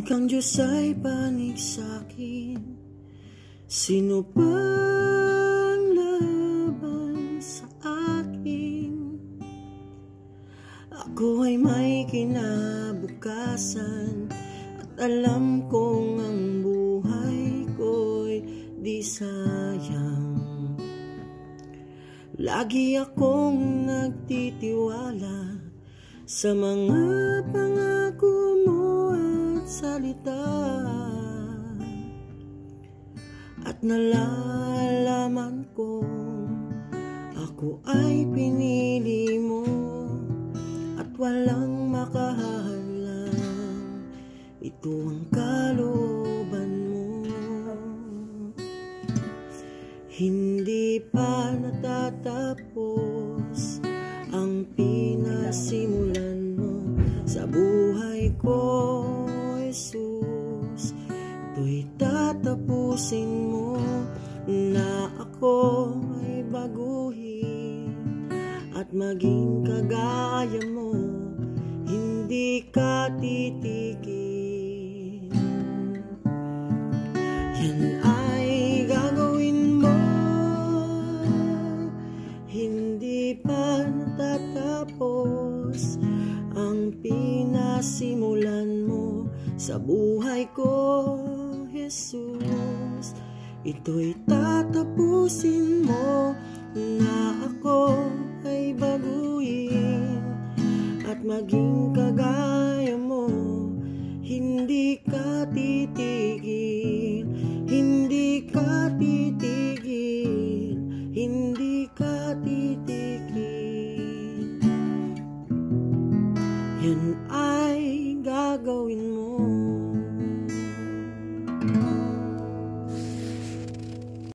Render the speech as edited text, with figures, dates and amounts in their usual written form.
kang Diyos ay panig sa'kin, sino bang laban sa akin? Ako ay may kinabukasan at alam kong ang buhay ko'y di sayang. Lagi akong nagtitiwala sa mga pangako mo at salita, at nalalaman kong ako ay pinili mo at walang makahalang. Ito ang kalooban mo. Hindi pa natatapos ang pinasimulan mo sa buhay ko, Jesus. Ito'y tatapusin mo, na ako ay baguhin at maging kagaya mo. Hindi ka titigil. Yan ay gagawin mo. Hindi pa natatapos ang pinasimulan mo sa buhay ko, Jesus. Ito'y tatapusin mo, na ako ay baguhin at maging kagaya mo. Hindi ka titigil, hindi ka titigil, hindi ka titigil. Yan ay gagawin mo.